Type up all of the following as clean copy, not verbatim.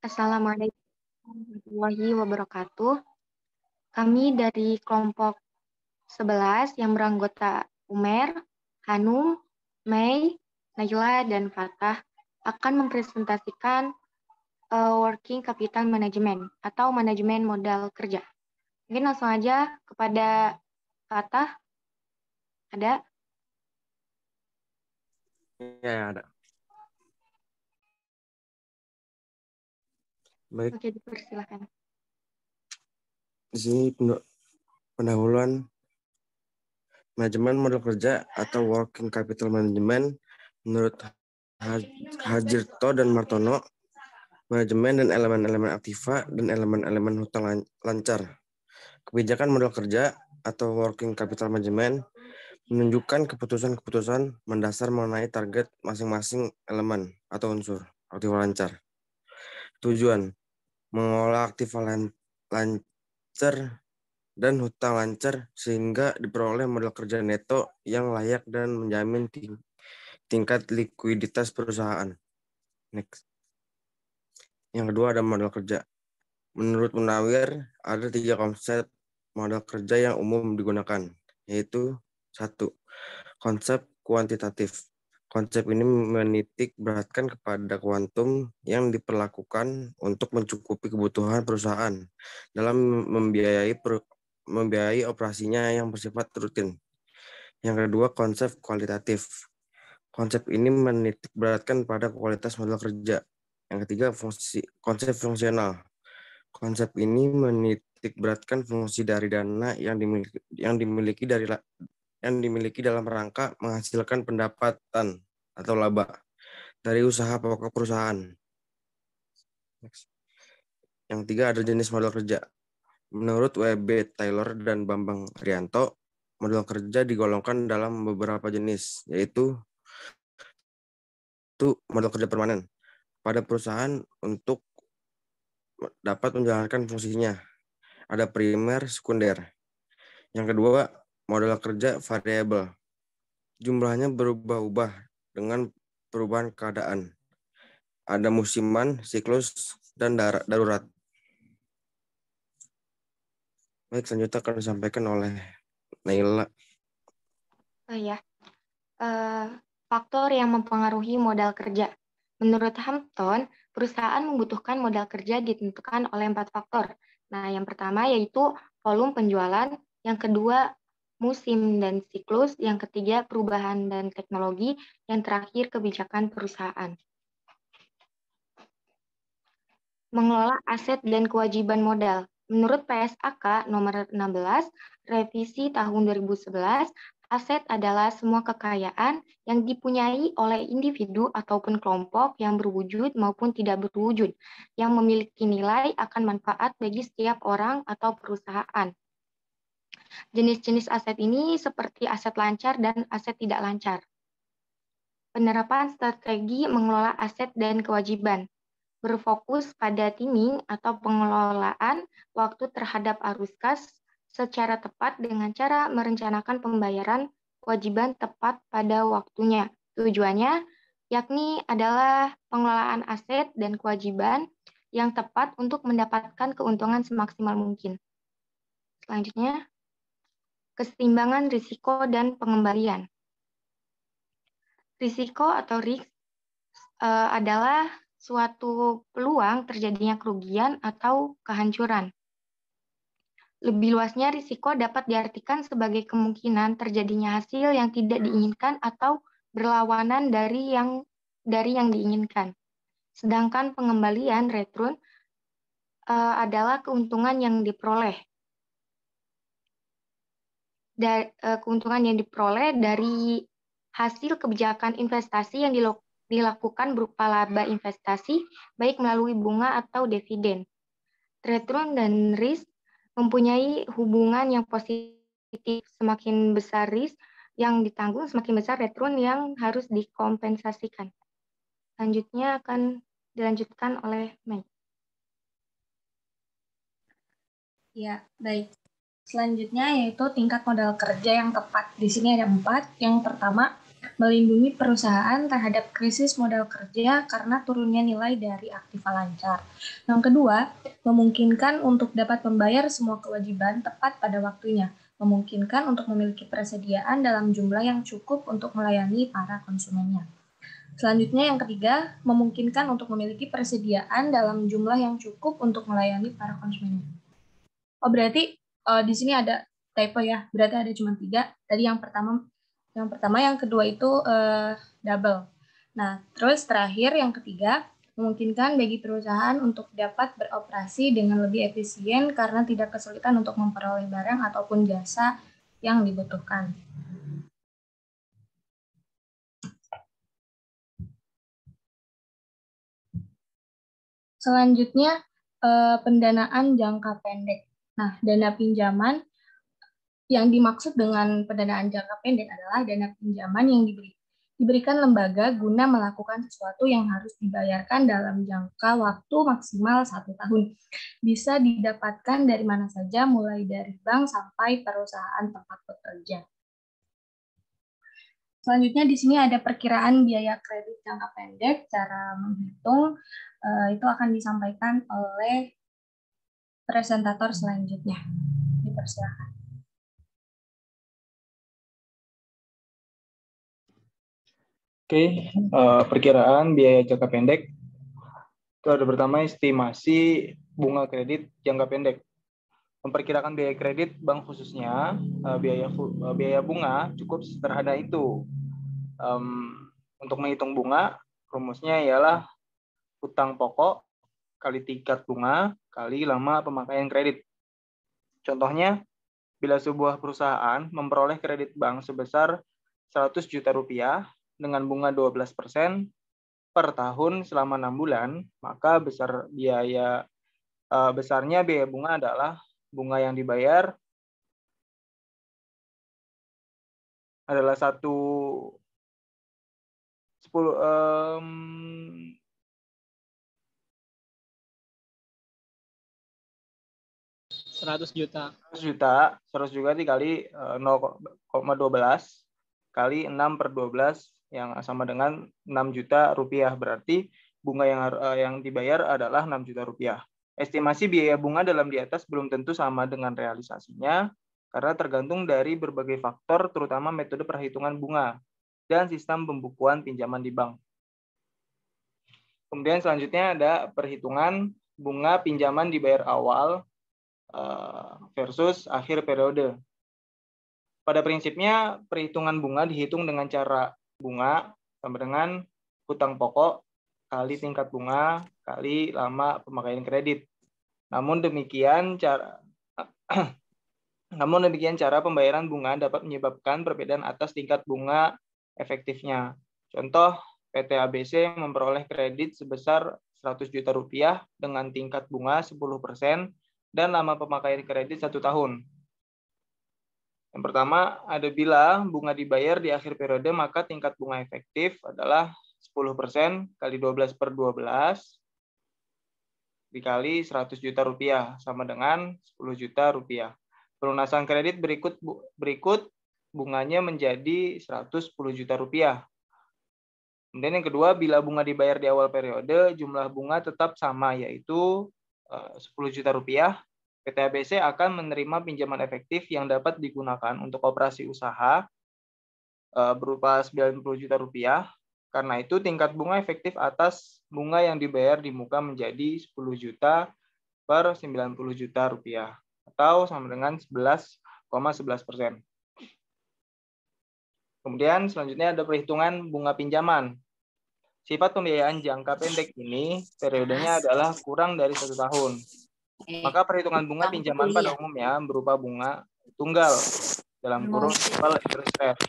Assalamualaikum warahmatullahi wabarakatuh. Kami dari kelompok 11 yang beranggota Umer, Hanum, Mei, Najla, dan Fatah akan mempresentasikan Working Capital Management atau manajemen modal kerja. Mungkin langsung aja kepada Fatah. Ada? Ya, ada. Baik, Oke, dipersilakan. di sini pendahuluan manajemen modal kerja atau working capital management menurut Hajirto dan Martono, manajemen dan elemen-elemen aktiva dan elemen-elemen hutang lancar. Kebijakan modal kerja atau working capital management menunjukkan keputusan-keputusan mendasar mengenai target masing-masing elemen atau unsur aktiva lancar. Tujuan mengolah aktiva lancar dan hutang lancar sehingga diperoleh modal kerja neto yang layak dan menjamin tingkat likuiditas perusahaan. Next. Yang kedua ada modal kerja. Menurut Munawir, ada 3 konsep modal kerja yang umum digunakan, yaitu 1. Konsep kuantitatif. Konsep ini menitik beratkan kepada kuantum yang diperlakukan untuk mencukupi kebutuhan perusahaan dalam membiayai operasinya yang bersifat rutin. Yang kedua, konsep kualitatif. Konsep ini menitik beratkan pada kualitas modal kerja. Yang ketiga, konsep fungsional. Konsep ini menitik beratkan fungsi dari dana yang dimiliki dalam rangka menghasilkan pendapatan atau laba dari usaha pokok perusahaan. Yang tiga ada jenis modal kerja. Menurut W.B. Taylor dan Bambang Rianto, modal kerja digolongkan dalam beberapa jenis, yaitu modal kerja permanen pada perusahaan untuk dapat menjalankan fungsinya. Ada primer, sekunder. Yang kedua, modal kerja variabel. Jumlahnya berubah-ubah dengan perubahan keadaan. Ada musiman, siklus, dan darurat. Baik, selanjutnya akan disampaikan oleh Naila. Faktor yang mempengaruhi modal kerja. Menurut Hampton, perusahaan membutuhkan modal kerja ditentukan oleh 4 faktor. Nah, yang pertama yaitu volume penjualan, yang kedua musim dan siklus, yang ketiga perubahan dan teknologi, yang terakhir kebijakan perusahaan. Mengelola aset dan kewajiban modal. Menurut PSAK nomor 16, revisi tahun 2011, aset adalah semua kekayaan yang dipunyai oleh individu ataupun kelompok yang berwujud maupun tidak berwujud, yang memiliki nilai akan manfaat bagi setiap orang atau perusahaan. Jenis-jenis aset ini seperti aset lancar dan aset tidak lancar. Penerapan strategi mengelola aset dan kewajiban. Berfokus pada timing atau pengelolaan waktu terhadap arus kas secara tepat dengan cara merencanakan pembayaran kewajiban tepat pada waktunya. Tujuannya yakni adalah pengelolaan aset dan kewajiban yang tepat untuk mendapatkan keuntungan semaksimal mungkin. Selanjutnya, keseimbangan risiko dan pengembalian. Risiko atau risk adalah suatu peluang terjadinya kerugian atau kehancuran. Lebih luasnya, risiko dapat diartikan sebagai kemungkinan terjadinya hasil yang tidak diinginkan atau berlawanan dari yang diinginkan. Sedangkan pengembalian return adalah keuntungan yang diperoleh. Keuntungan yang diperoleh dari hasil kebijakan investasi yang dilakukan berupa laba investasi, baik melalui bunga atau dividen. Return dan risk mempunyai hubungan yang positif. Semakin besar risk yang ditanggung, semakin besar return yang harus dikompensasikan. Selanjutnya akan dilanjutkan oleh Mei. Ya, baik. Selanjutnya yaitu tingkat modal kerja yang tepat. Di sini ada 4. Yang pertama, melindungi perusahaan terhadap krisis modal kerja karena turunnya nilai dari aktiva lancar. Yang kedua, memungkinkan untuk dapat membayar semua kewajiban tepat pada waktunya, memungkinkan untuk memiliki persediaan dalam jumlah yang cukup untuk melayani para konsumennya. Selanjutnya yang ketiga, memungkinkan untuk memiliki persediaan dalam jumlah yang cukup untuk melayani para konsumennya. Oh, berarti di sini ada typo ya, berarti ada cuma 3. Tadi yang pertama, yang kedua itu double. Nah, terus terakhir yang ketiga, memungkinkan bagi perusahaan untuk dapat beroperasi dengan lebih efisien karena tidak kesulitan untuk memperoleh barang ataupun jasa yang dibutuhkan. Selanjutnya, pendanaan jangka pendek. Nah, dana pinjaman yang dimaksud dengan pendanaan jangka pendek adalah dana pinjaman yang diberikan lembaga guna melakukan sesuatu yang harus dibayarkan dalam jangka waktu maksimal 1 tahun. Bisa didapatkan dari mana saja, mulai dari bank sampai perusahaan tempat bekerja. Selanjutnya di sini ada perkiraan biaya kredit jangka pendek. Cara menghitung itu akan disampaikan oleh presentator selanjutnya. Dipersilakan. Oke, perkiraan biaya jangka pendek. Itu ada pertama estimasi bunga kredit jangka pendek. Memperkirakan biaya kredit bank khususnya biaya bunga cukup sederhana itu. Untuk menghitung bunga, rumusnya ialah hutang pokok kali tingkat bunga kali lama pemakaian kredit. Contohnya, bila sebuah perusahaan memperoleh kredit bank sebesar 100 juta rupiah dengan bunga 12% per tahun selama 6 bulan, maka besarnya biaya bunga adalah bunga yang dibayar adalah 100 juta. 100 juta dikali 0,12 kali 6 per 12 yang sama dengan 6 juta rupiah. Berarti bunga yang dibayar adalah 6 juta rupiah. Estimasi biaya bunga dalam di atas belum tentu sama dengan realisasinya karena tergantung dari berbagai faktor, terutama metode perhitungan bunga dan sistem pembukuan pinjaman di bank. Kemudian selanjutnya ada perhitungan bunga pinjaman dibayar awal versus akhir periode. Pada prinsipnya, perhitungan bunga dihitung dengan cara bunga sama dengan hutang pokok kali tingkat bunga kali lama pemakaian kredit. Namun demikian cara pembayaran bunga dapat menyebabkan perbedaan atas tingkat bunga efektifnya. Contoh, PT ABC memperoleh kredit sebesar 100 juta rupiah dengan tingkat bunga 10% dan lama pemakaian kredit 1 tahun. Yang pertama, ada bila bunga dibayar di akhir periode, maka tingkat bunga efektif adalah 10% kali 12 per 12 dikali 100 juta rupiah, sama dengan 10 juta rupiah. Pelunasan kredit berikut bunganya menjadi 110 juta rupiah. Kemudian yang kedua, bila bunga dibayar di awal periode, jumlah bunga tetap sama, yaitu 10 juta rupiah. PT ABC akan menerima pinjaman efektif yang dapat digunakan untuk operasi usaha berupa 90 juta rupiah. Karena itu tingkat bunga efektif atas bunga yang dibayar di muka menjadi 10 juta per 90 juta rupiah atau sama dengan 11,11%. Kemudian selanjutnya ada perhitungan bunga pinjaman. Sifat pembiayaan jangka pendek ini periodenya adalah kurang dari 1 tahun. Maka perhitungan bunga pinjaman pada umumnya berupa bunga tunggal dalam kurung simple interest rate.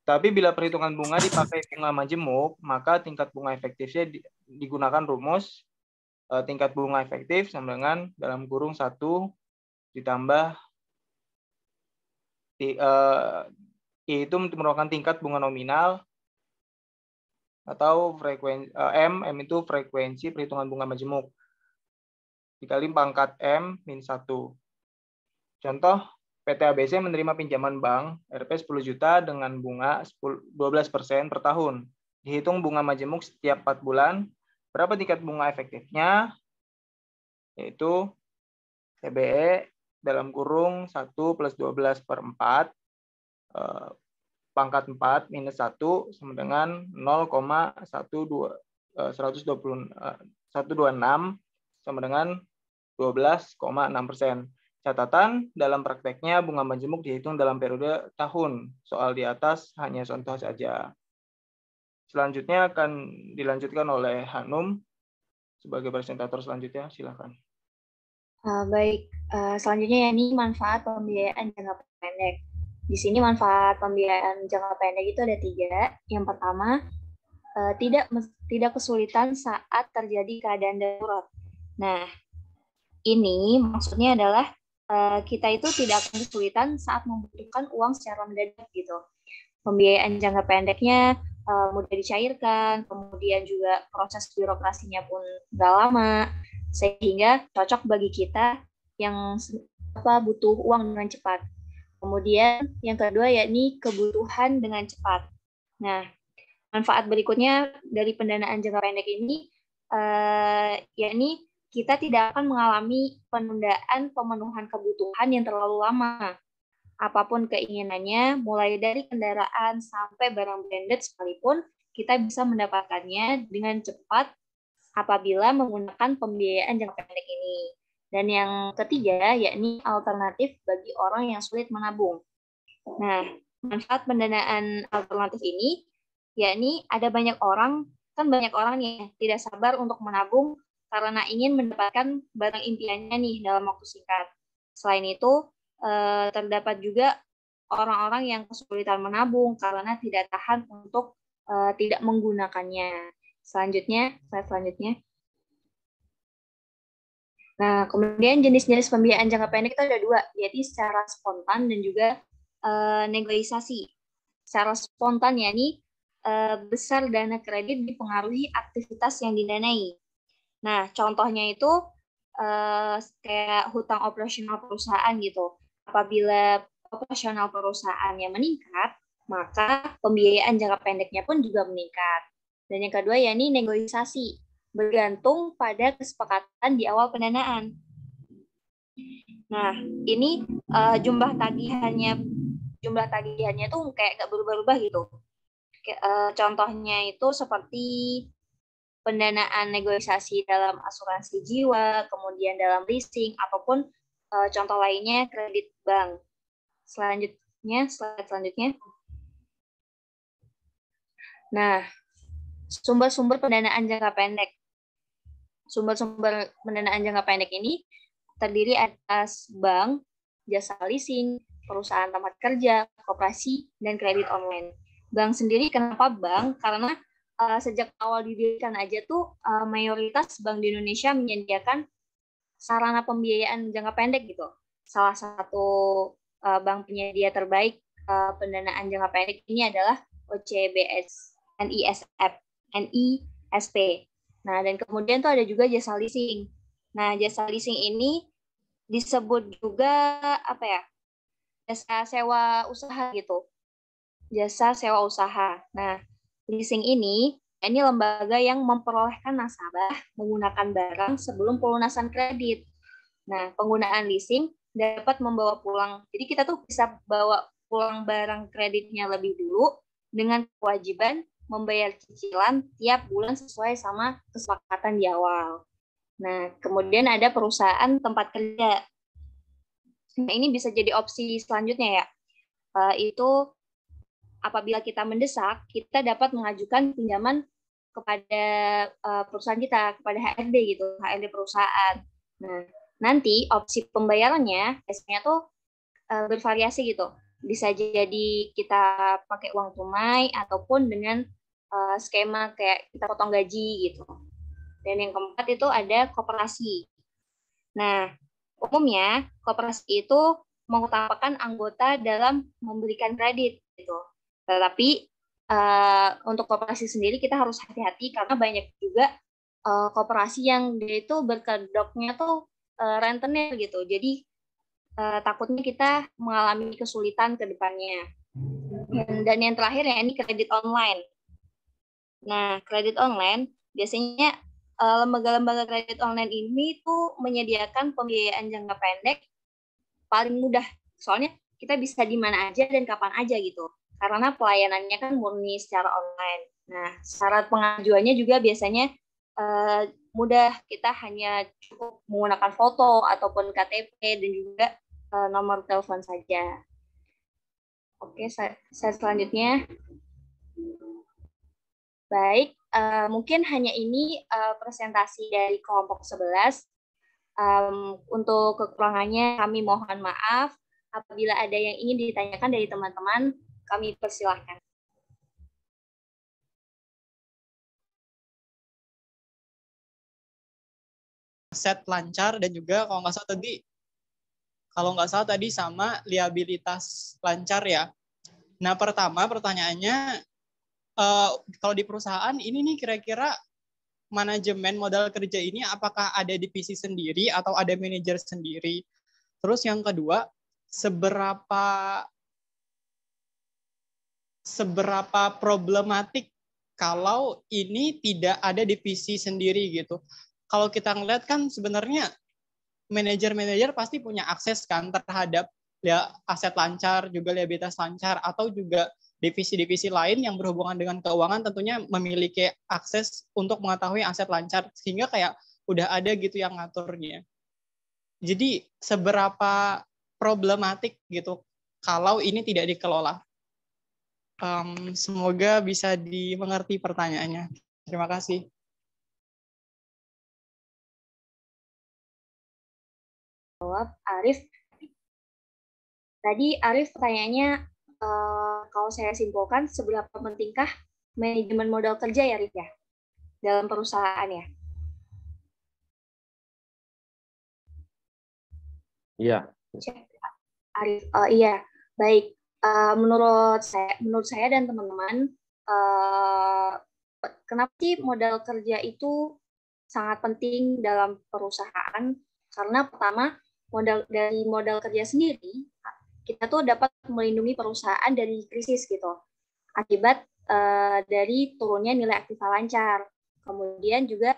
Tapi bila perhitungan bunga dipakai bunga majemuk, maka tingkat bunga efektifnya digunakan rumus tingkat bunga efektif sama dengan dalam kurung 1 ditambah itu merupakan tingkat bunga nominal atau frekuensi M itu frekuensi perhitungan bunga majemuk dikali pangkat M min 1. Contoh, PT ABC menerima pinjaman bank Rp 10 juta dengan bunga 12% per tahun. Dihitung bunga majemuk setiap 4 bulan. Berapa tingkat bunga efektifnya? Yaitu TBE dalam kurung 1 plus 12 per 4 pangkat 4 minus 1 sama dengan 126 sama dengan 12,6%. Catatan, dalam prakteknya bunga majemuk dihitung dalam periode tahun. Soal di atas hanya contoh saja. Selanjutnya akan dilanjutkan oleh Hanum sebagai presentator selanjutnya. Silakan. Baik, selanjutnya ini manfaat pembiayaan jangka pendek. Di sini manfaat pembiayaan jangka pendek itu ada 3. Yang pertama, tidak kesulitan saat terjadi keadaan darurat. Nah, ini maksudnya adalah kita itu tidak akan kesulitan saat membutuhkan uang secara mendadak gitu. Pembiayaan jangka pendeknya mudah dicairkan, kemudian juga proses birokrasinya pun nggak lama, sehingga cocok bagi kita yang butuh uang dengan cepat. Kemudian yang kedua yakni kebutuhan dengan cepat. Nah, manfaat berikutnya dari pendanaan jangka pendek ini yakni kita tidak akan mengalami penundaan pemenuhan kebutuhan yang terlalu lama. Apapun keinginannya, mulai dari kendaraan sampai barang branded sekalipun, kita bisa mendapatkannya dengan cepat apabila menggunakan pembiayaan jangka pendek ini. Dan yang ketiga, yakni alternatif bagi orang yang sulit menabung. Nah, manfaat pendanaan alternatif ini, yakni ada banyak orang nih tidak sabar untuk menabung karena ingin mendapatkan barang impiannya nih dalam waktu singkat. Selain itu, terdapat juga orang-orang yang kesulitan menabung karena tidak tahan untuk tidak menggunakannya. Slide selanjutnya. Nah, kemudian jenis-jenis pembiayaan jangka pendek itu ada 2, yaitu secara spontan dan juga negosiasi. Secara spontan yakni besar dana kredit dipengaruhi aktivitas yang didanai. Nah, contohnya itu kayak hutang operasional perusahaan gitu. Apabila operasional perusahaannya meningkat, maka pembiayaan jangka pendeknya pun juga meningkat. Dan yang kedua yakni negosiasi, bergantung pada kesepakatan di awal pendanaan. Nah, ini jumlah tagihannya tuh kayak nggak berubah-ubah gitu. Contohnya itu seperti pendanaan negosiasi dalam asuransi jiwa, kemudian dalam leasing, ataupun contoh lainnya kredit bank. Slide selanjutnya. Nah, sumber-sumber pendanaan jangka pendek. Sumber-sumber pendanaan jangka pendek ini terdiri atas bank, jasa leasing, perusahaan tempat kerja, koperasi, dan kredit online. Bank sendiri kenapa bank? Karena sejak awal didirikan aja tuh mayoritas bank di Indonesia menyediakan sarana pembiayaan jangka pendek gitu. Salah satu bank penyedia terbaik pendanaan jangka pendek ini adalah OCBS, NISP. Nah, dan kemudian tuh ada juga jasa leasing. Nah, jasa leasing ini disebut juga jasa sewa usaha gitu. Jasa sewa usaha. Nah, leasing ini lembaga yang memperolehkan nasabah menggunakan barang sebelum pelunasan kredit. Nah, penggunaan leasing dapat membawa pulang. Jadi kita tuh bisa bawa pulang barang kreditnya lebih dulu dengan kewajiban membayar cicilan tiap bulan sesuai sama kesepakatan di awal. Nah, kemudian ada perusahaan tempat kerja. Nah, ini bisa jadi opsi selanjutnya ya. Itu apabila kita mendesak, kita dapat mengajukan pinjaman kepada perusahaan kita, kepada HRD gitu, HRD perusahaan. Nah, nanti opsi pembayarannya biasanya tuh bervariasi gitu. Bisa jadi kita pakai uang tunai ataupun dengan skema kayak kita potong gaji gitu. Dan yang keempat itu ada koperasi. Nah, umumnya koperasi itu mengutamakan anggota dalam memberikan kredit gitu. Tetapi untuk koperasi sendiri kita harus hati-hati karena banyak juga koperasi yang dia itu berkedoknya tuh rentenir gitu. Jadi takutnya kita mengalami kesulitan ke depannya. Dan yang terakhir ya ini kredit online. Nah, kredit online biasanya lembaga-lembaga kredit online ini tuh menyediakan pembiayaan jangka pendek paling mudah. Soalnya kita bisa di mana aja dan kapan aja gitu. Karena pelayanannya kan murni secara online. Nah, syarat pengajuannya juga biasanya mudah. Kita hanya cukup menggunakan foto ataupun KTP dan juga nomor telepon saja. Oke, saya selanjutnya. Baik, mungkin hanya ini presentasi dari kelompok 11. Untuk kekurangannya kami mohon maaf. Apabila ada yang ingin ditanyakan dari teman-teman, kami persilahkan. Aset lancar dan juga kalau nggak salah tadi sama liabilitas lancar ya. Nah, pertama pertanyaannya, kalau di perusahaan ini nih kira-kira manajemen modal kerja ini apakah ada divisi sendiri atau ada manajer sendiri? Terus yang kedua, seberapa problematik kalau ini tidak ada divisi sendiri gitu. Kalau kita ngeliat kan sebenarnya manajer-manajer pasti punya akses kan terhadap ya aset lancar, juga liabilitas lancar, atau juga divisi-divisi lain yang berhubungan dengan keuangan tentunya memiliki akses untuk mengetahui aset lancar, sehingga kayak udah ada gitu yang ngaturnya. Jadi seberapa problematik gitu kalau ini tidak dikelola. Semoga bisa dimengerti pertanyaannya. Terima kasih. Jawab Arif. Tadi Arif pertanyaannya, kalau saya simpulkan, seberapa pentingkah manajemen modal kerja ya, Arif ya, dalam perusahaan ya? Iya. Arif, iya, baik. Menurut saya dan teman-teman, kenapa sih modal kerja itu sangat penting dalam perusahaan? Karena pertama, dari modal kerja sendiri, kita tuh dapat melindungi perusahaan dari krisis gitu, akibat dari turunnya nilai aktiva lancar. Kemudian juga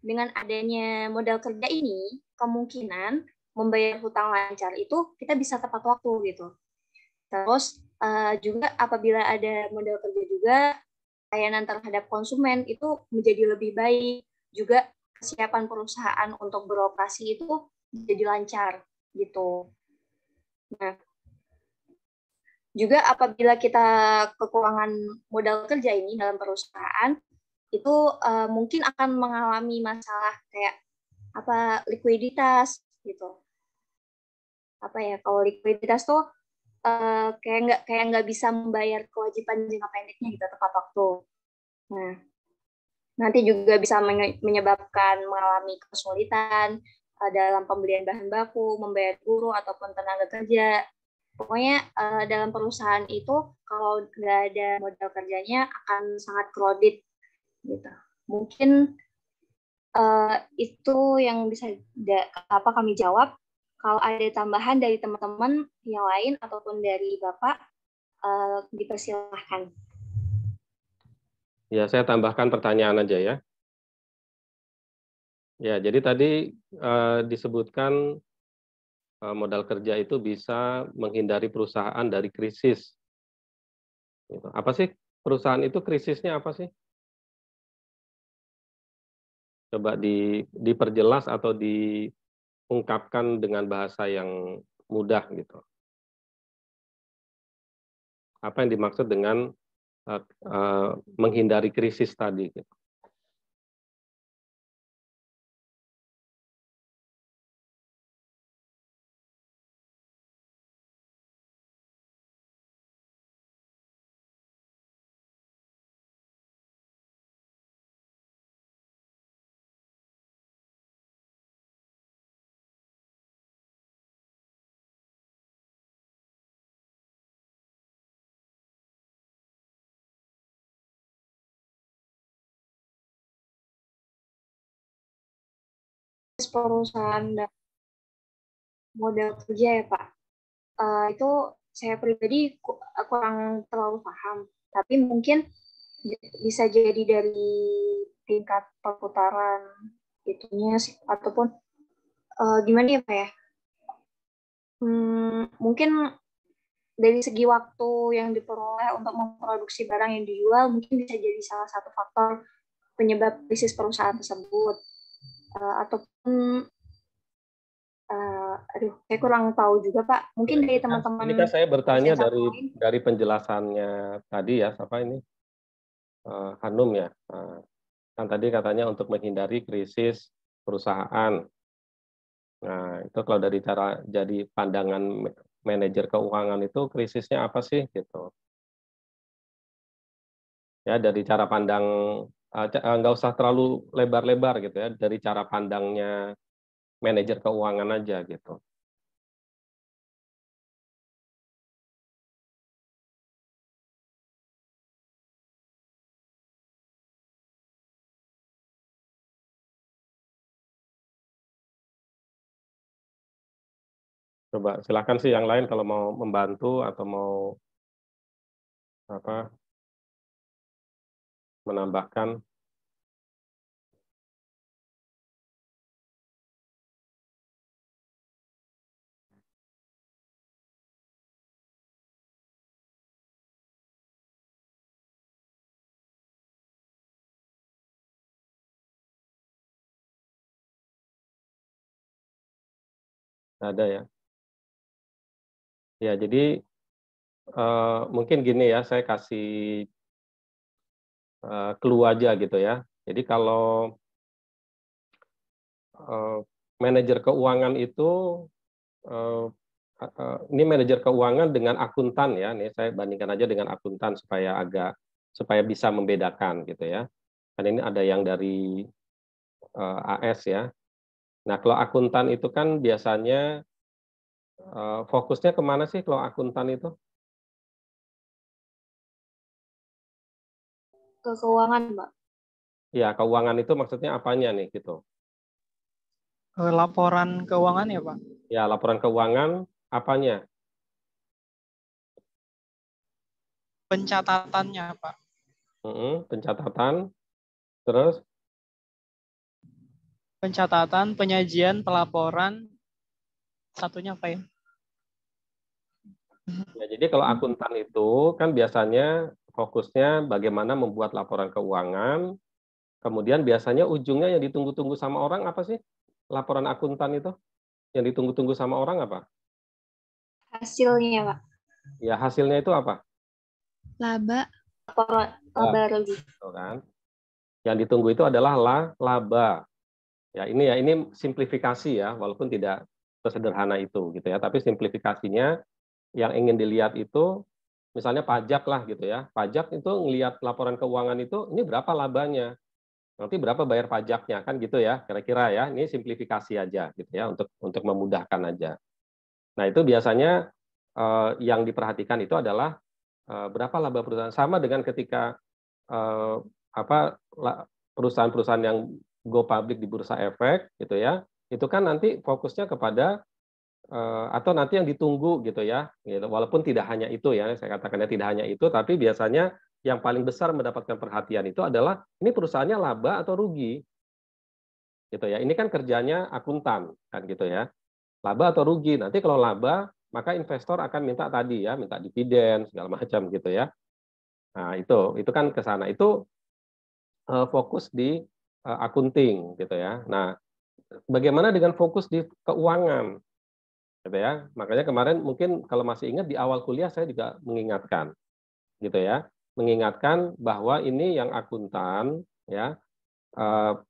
dengan adanya modal kerja ini, kemungkinan membayar hutang lancar itu kita bisa tepat waktu gitu. Terus juga apabila ada modal kerja juga, layanan terhadap konsumen itu menjadi lebih baik. Juga kesiapan perusahaan untuk beroperasi itu jadi lancar gitu. Nah, juga apabila kita kekurangan modal kerja ini dalam perusahaan, itu mungkin akan mengalami masalah kayak likuiditas gitu. Kalau likuiditas tuh kayak nggak bisa membayar kewajiban jangka pendeknya gitu tepat waktu. Nah, nanti juga bisa menyebabkan mengalami kesulitan dalam pembelian bahan baku, membayar guru ataupun tenaga kerja. Pokoknya dalam perusahaan itu kalau nggak ada modal kerjanya akan sangat crowded gitu. Mungkin itu yang bisa kami jawab. Kalau ada tambahan dari teman-teman yang lain ataupun dari Bapak, dipersilahkan. Ya, saya tambahkan pertanyaan aja ya. Ya, jadi tadi disebutkan modal kerja itu bisa menghindari perusahaan dari krisis. Apa sih perusahaan itu krisisnya apa sih? Coba diperjelas atau diungkapkan dengan bahasa yang mudah gitu. Apa yang dimaksud dengan menghindari krisis tadi? Gitu. Perusahaan modal kerja ya Pak. Itu saya pribadi kurang terlalu paham, tapi mungkin bisa jadi dari tingkat perputaran itunya sih, ataupun gimana ya Pak ya? Mungkin dari segi waktu yang diperoleh untuk memproduksi barang yang dijual mungkin bisa jadi salah satu faktor penyebab krisis perusahaan tersebut. Ataupun aduh, saya kurang tahu juga Pak. Mungkin dari teman-teman. Ini kan saya bertanya dari penjelasannya tadi ya, siapa ini? Hanum ya. Kan tadi katanya untuk menghindari krisis perusahaan. Nah, itu kalau dari cara jadi pandangan manajer keuangan itu krisisnya apa sih gitu. Ya, dari cara pandang nggak usah terlalu lebar-lebar gitu ya, dari cara pandangnya manajer keuangan aja gitu. Coba silakan sih yang lain kalau mau membantu atau mau apa menambahkan. Ada ya. Ya, jadi mungkin gini ya, saya kasih clue aja gitu ya. Jadi kalau manajer keuangan itu ini manajer keuangan dengan akuntan ya. Nih saya bandingkan aja dengan akuntan supaya bisa membedakan gitu ya. Kan ini ada yang dari AS ya. Nah, kalau akuntan itu kan biasanya fokusnya kemana sih kalau akuntan itu? Ke keuangan, Mbak. Ya, keuangan itu maksudnya apanya nih gitu? Laporan keuangan ya, Pak? Ya, laporan keuangan apanya? Pencatatannya, Pak. Pencatatan, terus? Pencatatan, penyajian, pelaporan, satunya apa ya? Ya, jadi kalau akuntan itu kan biasanya fokusnya bagaimana membuat laporan keuangan, kemudian biasanya ujungnya yang ditunggu-tunggu sama orang apa sih? Laporan akuntan itu? Yang ditunggu-tunggu sama orang apa? Hasilnya, Pak. Ya, hasilnya itu apa? Laba. Laba rugi. Kan? Yang ditunggu itu adalah laba. Ya, ini simplifikasi ya, walaupun tidak sesederhana itu gitu ya, tapi simplifikasinya yang ingin dilihat itu misalnya pajak lah gitu ya. Pajak itu ngelihat laporan keuangan itu ini berapa labanya. Nanti berapa bayar pajaknya kan gitu ya, kira-kira ya. Ini simplifikasi aja gitu ya untuk memudahkan aja. Nah, itu biasanya yang diperhatikan itu adalah berapa laba perusahaan, sama dengan ketika perusahaan-perusahaan yang go public di bursa efek gitu ya. Itu kan nanti fokusnya kepada atau nanti yang ditunggu gitu ya, gitu. Walaupun tidak hanya itu ya, saya katakannya tidak hanya itu, tapi biasanya yang paling besar mendapatkan perhatian itu adalah ini perusahaannya laba atau rugi, gitu ya. Ini kan kerjanya akuntan kan gitu ya, laba atau rugi. Nanti kalau laba maka investor akan minta tadi ya, minta dividen segala macam gitu ya. Nah itu kan ke sana, itu fokus di akunting gitu ya. Nah bagaimana dengan fokus di keuangan? Gitu ya. Makanya kemarin mungkin kalau masih ingat di awal kuliah saya juga mengingatkan gitu ya. Mengingatkan bahwa ini yang akuntan ya,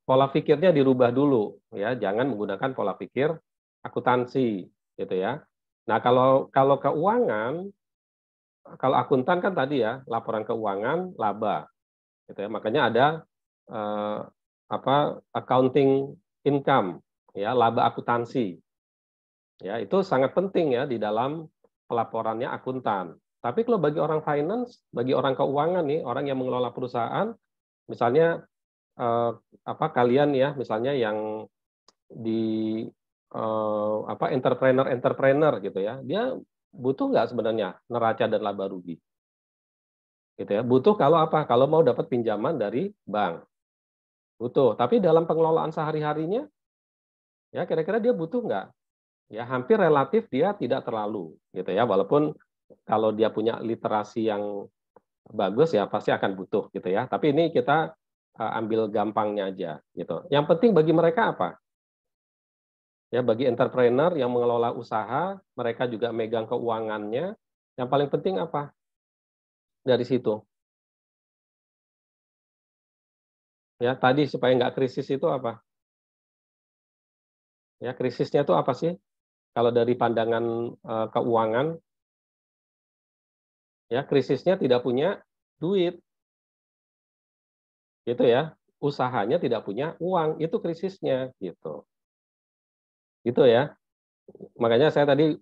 pola pikirnya dirubah dulu ya, jangan menggunakan pola pikir akuntansi gitu ya. Nah, kalau keuangan, kalau akuntan kan tadi ya, laporan keuangan laba gitu ya. Makanya ada accounting income ya, laba akuntansi. Ya, itu sangat penting ya di dalam pelaporannya akuntan. Tapi kalau bagi orang finance, bagi orang keuangan nih, orang yang mengelola perusahaan, misalnya kalian ya, misalnya yang di entrepreneur gitu ya, dia butuh nggak sebenarnya neraca dan laba rugi? Gitu ya. Butuh kalau apa? Kalau mau dapat pinjaman dari bank. Butuh. Tapi dalam pengelolaan sehari-harinya, ya kira-kira dia butuh nggak? Ya hampir relatif dia tidak terlalu, gitu ya. Walaupun kalau dia punya literasi yang bagus ya pasti akan butuh, gitu ya. Tapi ini kita ambil gampangnya aja, gitu. Yang penting bagi mereka apa? Ya bagi entrepreneur yang mengelola usaha, mereka juga megang keuangannya. Yang paling penting apa? Dari situ. Ya, tadi supaya nggak krisis itu apa? Ya, krisisnya itu apa sih? Kalau dari pandangan keuangan, ya krisisnya tidak punya duit, gitu ya. Usahanya tidak punya uang, itu krisisnya, gitu. Gitu ya. Makanya saya tadi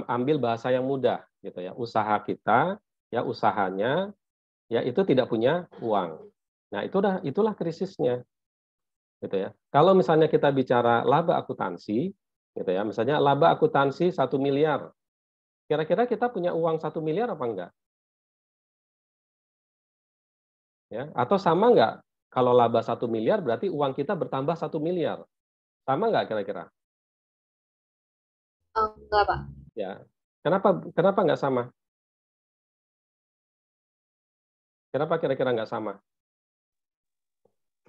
ambil bahasa yang mudah, gitu ya. Usaha kita, ya usahanya, ya itu tidak punya uang. Nah, itulah krisisnya, gitu ya. Kalau misalnya kita bicara laba akuntansi, gitu ya, misalnya laba akuntansi 1 miliar, kira-kira kita punya uang 1 miliar apa enggak? Ya, atau sama enggak? Kalau laba 1 miliar berarti uang kita bertambah 1 miliar. Sama enggak kira-kira? Enggak, Pak. Ya. Kenapa enggak sama? Kenapa kira-kira enggak sama?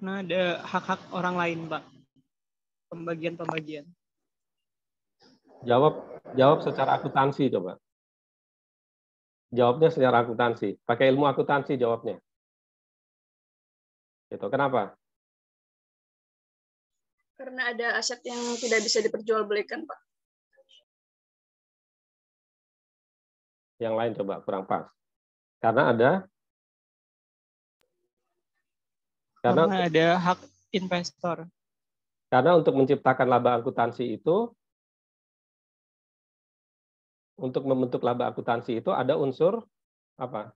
Karena ada hak-hak orang lain, Pak. Pembagian-pembagian. Jawab secara akuntansi coba. Jawabnya secara akuntansi. Pakai ilmu akuntansi jawabnya. Gitu. Kenapa? Karena ada aset yang tidak bisa diperjualbelikan, Pak. Yang lain coba kurang pas. Karena ada hak investor. Karena untuk menciptakan laba akuntansi itu, untuk membentuk laba akuntansi itu ada unsur apa?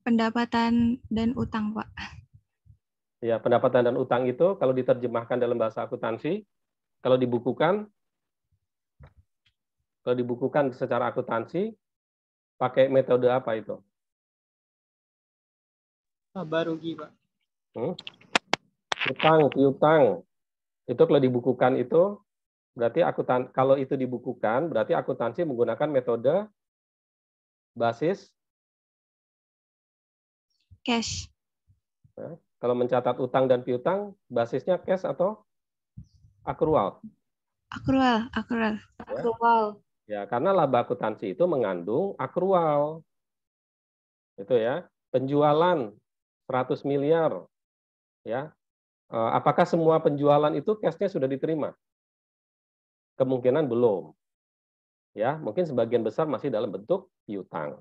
Pendapatan dan utang, Pak. Ya, pendapatan dan utang itu kalau diterjemahkan dalam bahasa akuntansi, kalau dibukukan secara akuntansi, pakai metode apa itu? Laba rugi, Pak. Utang, piutang. Itu kalau dibukukan itu berarti kalau itu dibukukan berarti akuntansi menggunakan metode basis Cash. Ya. Kalau mencatat utang dan piutang basisnya cash atau akrual? Akrual. Ya, karena laba akuntansi itu mengandung akrual. Itu ya. Penjualan 100 miliar. Ya. Apakah semua penjualan itu cash-nya sudah diterima? Kemungkinan belum. Ya, mungkin sebagian besar masih dalam bentuk piutang.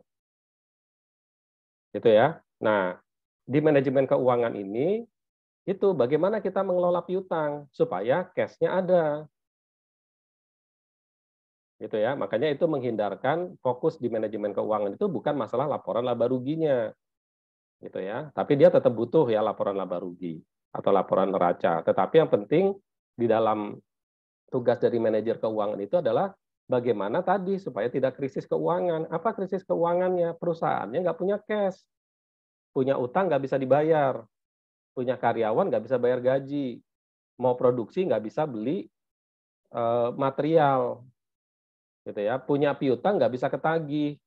Gitu ya. Nah, di manajemen keuangan ini itu bagaimana kita mengelola piutang supaya cash-nya ada. Gitu ya. Makanya itu menghindarkan fokus di manajemen keuangan itu bukan masalah laporan laba ruginya. Gitu ya. Tapi dia tetap butuh ya laporan laba rugi atau laporan neraca. Tetapi yang penting di dalam tugas dari manajer keuangan itu adalah bagaimana tadi supaya tidak krisis keuangan. Apa krisis keuangannya? Perusahaannya nggak punya cash. Punya utang nggak bisa dibayar. Punya karyawan nggak bisa bayar gaji. Mau produksi nggak bisa beli material. Gitu ya. Punya piutang nggak bisa ketagih.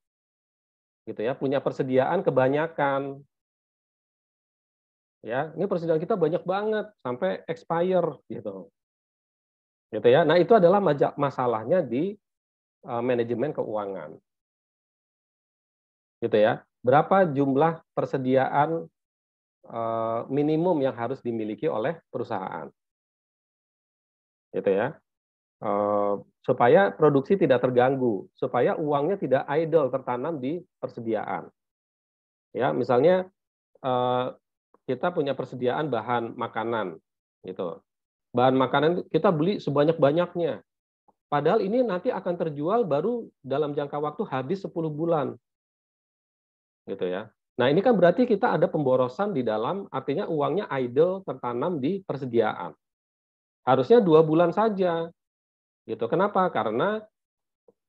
Gitu ya. Punya persediaan kebanyakan. Ya, ini persediaan kita banyak banget sampai expire gitu. Gitu ya. Nah, itu adalah masalahnya di manajemen keuangan. Gitu ya. Berapa jumlah persediaan minimum yang harus dimiliki oleh perusahaan. Gitu ya. Supaya produksi tidak terganggu, supaya uangnya tidak idle tertanam di persediaan. Ya, misalnya kita punya persediaan bahan makanan gitu. Bahan makanan kita beli sebanyak-banyaknya. Padahal ini nanti akan terjual baru dalam jangka waktu habis 10 bulan. Gitu ya. Nah, ini kan berarti kita ada pemborosan di dalam, artinya uangnya idle tertanam di persediaan. Harusnya 2 bulan saja. Gitu. Kenapa? Karena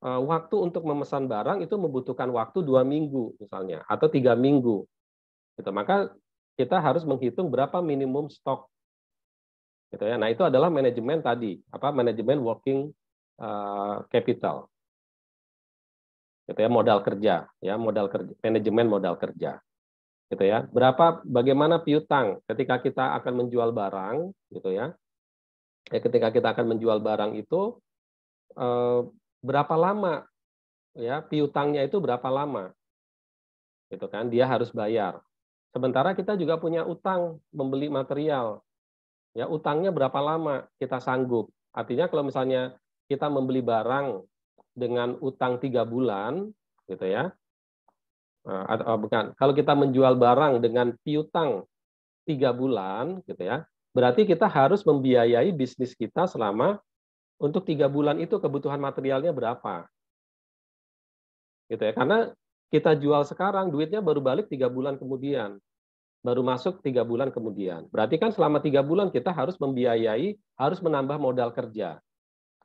waktu untuk memesan barang itu membutuhkan waktu 2 minggu misalnya, atau 3 minggu. Gitu. Maka kita harus menghitung berapa minimum stok. Gitu ya. Nah, itu adalah manajemen tadi, manajemen working capital. Gitu ya, modal kerja, ya, manajemen modal kerja. Gitu ya. Bagaimana piutang ketika kita akan menjual barang, gitu ya. Ketika kita akan menjual barang itu berapa lama, ya, piutangnya itu berapa lama, gitu kan? Dia harus bayar. Sementara kita juga punya utang membeli material, ya, utangnya berapa lama kita sanggup. Artinya kalau misalnya kita membeli barang dengan utang 3 bulan, gitu ya. Bukan, kalau kita menjual barang dengan piutang 3 bulan, gitu ya, berarti kita harus membiayai bisnis kita selama untuk 3 bulan itu kebutuhan materialnya berapa, gitu ya. Karena kita jual sekarang, duitnya baru balik 3 bulan kemudian, baru masuk 3 bulan kemudian. Berarti kan selama 3 bulan kita harus membiayai, harus menambah modal kerja,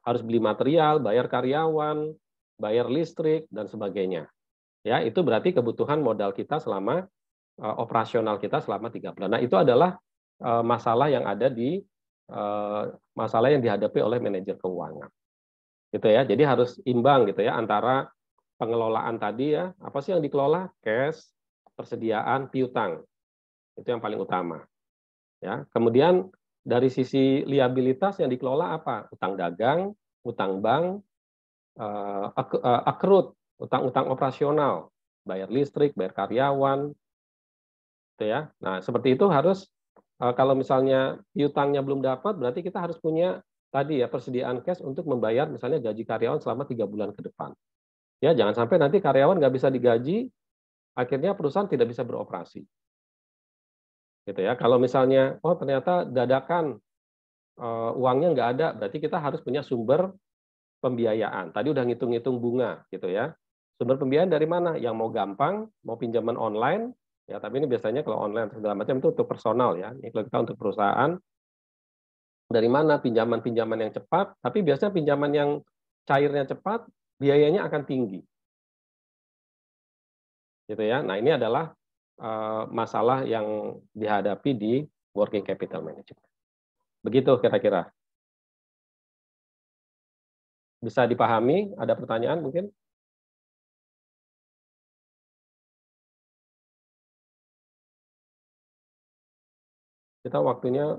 harus beli material, bayar karyawan, bayar listrik dan sebagainya. Ya, itu berarti kebutuhan modal kita selama operasional kita selama 3 bulan. Nah, itu adalah masalah yang ada di masalah yang dihadapi oleh manajer keuangan. Gitu ya. Jadi harus imbang gitu ya antara pengelolaan tadi ya, apa sih yang dikelola? Cash, persediaan, piutang. Itu yang paling utama. Ya. Kemudian dari sisi liabilitas yang dikelola apa? Utang dagang, utang bank, accrued, utang-utang operasional, bayar listrik, bayar karyawan, gitu ya. Nah, seperti itu harus kalau misalnya piutangnya belum dapat, berarti kita harus punya tadi ya persediaan cash untuk membayar misalnya gaji karyawan selama 3 bulan ke depan. Ya, jangan sampai nanti karyawan nggak bisa digaji, akhirnya perusahaan tidak bisa beroperasi. Gitu ya. Kalau misalnya, oh ternyata dadakan uangnya nggak ada, berarti kita harus punya sumber pembiayaan. Tadi udah ngitung-ngitung bunga, gitu ya. Sumber pembiayaan dari mana? Yang mau gampang, mau pinjaman online, ya. Tapi ini biasanya kalau online segala macam itu untuk personal ya. Ini kalau kita untuk perusahaan, dari mana pinjaman-pinjaman yang cepat? Tapi biasanya pinjaman yang cairnya cepat, biayanya akan tinggi, gitu ya. Nah, ini adalah masalah yang dihadapi di working capital management. Begitu kira-kira. Bisa dipahami? Ada pertanyaan mungkin? Kita waktunya